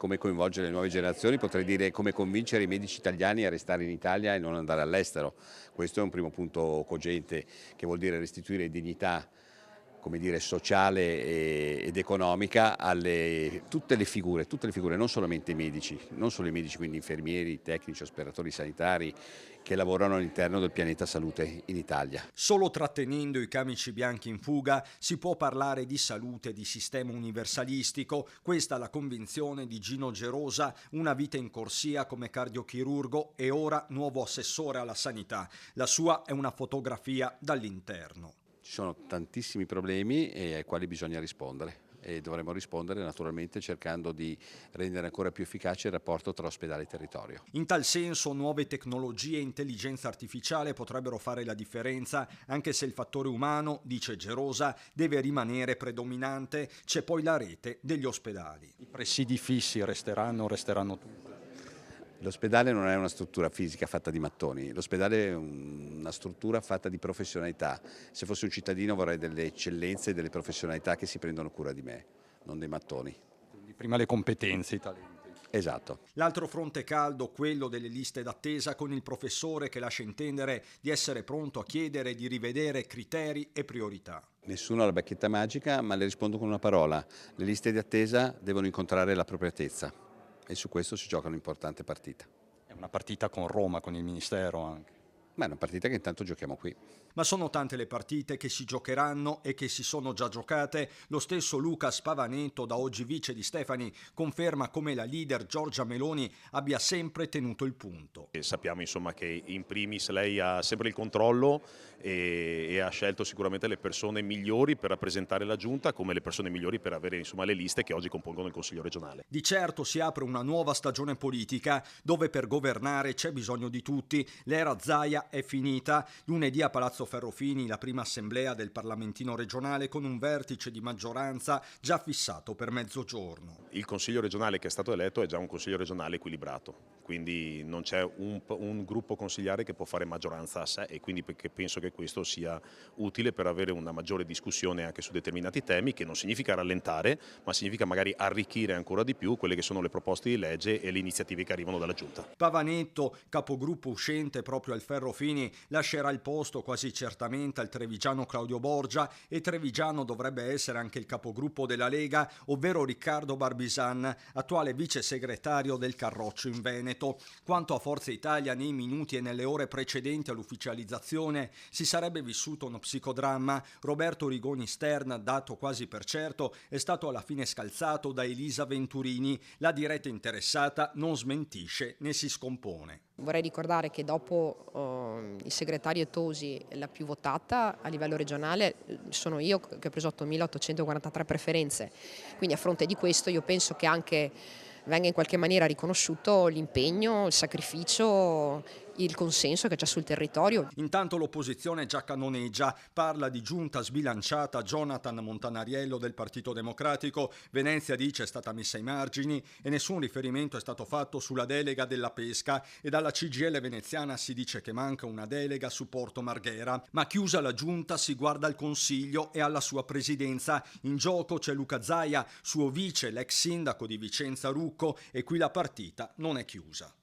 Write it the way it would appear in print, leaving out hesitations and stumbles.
come coinvolgere le nuove generazioni, potrei dire come convincere i medici italiani a restare in Italia e non andare all'estero. Questo è un primo punto cogente, che vuol dire restituire dignità, come dire, sociale ed economica alle tutte le figure, non solamente i medici, non solo i medici, quindi infermieri, tecnici, operatori sanitari che lavorano all'interno del pianeta salute in Italia. Solo trattenendo i camici bianchi in fuga si può parlare di salute e di sistema universalistico. Questa è la convinzione di Gino Gerosa, una vita in corsia come cardiochirurgo e ora nuovo assessore alla sanità. La sua è una fotografia dall'interno. Ci sono tantissimi problemi ai quali bisogna rispondere e dovremo rispondere naturalmente cercando di rendere ancora più efficace il rapporto tra ospedale e territorio. In tal senso nuove tecnologie e intelligenza artificiale potrebbero fare la differenza, anche se il fattore umano, dice Gerosa, deve rimanere predominante. C'è poi la rete degli ospedali. I presidi fissi resteranno tutti. L'ospedale non è una struttura fisica fatta di mattoni, l'ospedale è una struttura fatta di professionalità. Se fossi un cittadino vorrei delle eccellenze e delle professionalità che si prendono cura di me, non dei mattoni. Quindi prima le competenze, i talenti. Esatto. L'altro fronte caldo, quello delle liste d'attesa, con il professore che lascia intendere di essere pronto a chiedere di rivedere criteri e priorità. Nessuno ha la bacchetta magica, ma le rispondo con una parola. Le liste di attesa devono incontrare l'appropriatezza. E su questo si gioca un'importante partita. È una partita con Roma, con il Ministero anche. Ma è una partita che intanto giochiamo qui. Ma sono tante le partite che si giocheranno e che si sono già giocate. Lo stesso Lucas Pavaneto, da oggi vice di Stefani, conferma come la leader Giorgia Meloni abbia sempre tenuto il punto. E sappiamo insomma che in primis lei ha sempre il controllo e ha scelto sicuramente le persone migliori per rappresentare la Giunta, come le persone migliori per avere insomma le liste che oggi compongono il Consiglio regionale. Di certo si apre una nuova stagione politica dove per governare c'è bisogno di tutti. L'era Zaia è finita. Lunedì a Palazzo Ferrofini la prima assemblea del Parlamentino regionale con un vertice di maggioranza già fissato per mezzogiorno. Il Consiglio regionale che è stato eletto è già un Consiglio regionale equilibrato, quindi non c'è un gruppo consigliare che può fare maggioranza a sé e quindi perché penso che questo sia utile per avere una maggiore discussione anche su determinati temi, che non significa rallentare, ma significa magari arricchire ancora di più quelle che sono le proposte di legge e le iniziative che arrivano dalla Giunta. Pavanetto, capogruppo uscente proprio al Ferrofini, lascerà il posto quasi certamente al trevigiano Claudio Borgia, e trevigiano dovrebbe essere anche il capogruppo della Lega, ovvero Riccardo Barbisan, attuale vice segretario del Carroccio in Veneto. Quanto a Forza Italia, nei minuti e nelle ore precedenti all'ufficializzazione si sarebbe vissuto uno psicodramma. Roberto Rigoni Stern, dato quasi per certo, è stato alla fine scalzato da Elisa Venturini. La diretta interessata non smentisce né si scompone. Vorrei ricordare che dopo il segretario Tosi, la più votata a livello regionale sono io, che ho preso 8.843 preferenze, quindi a fronte di questo io penso che anche venga in qualche maniera riconosciuto l'impegno, il sacrificio, il consenso che c'è sul territorio. Intanto l'opposizione già cannoneggia, parla di giunta sbilanciata. Jonathan Montanariello del Partito Democratico, Venezia dice è stata messa ai margini e nessun riferimento è stato fatto sulla delega della pesca, e dalla CGIL veneziana si dice che manca una delega su Porto Marghera. Ma chiusa la giunta si guarda al Consiglio e alla sua presidenza. In gioco c'è Luca Zaia, suo vice, l'ex sindaco di Vicenza Rucco, e qui la partita non è chiusa.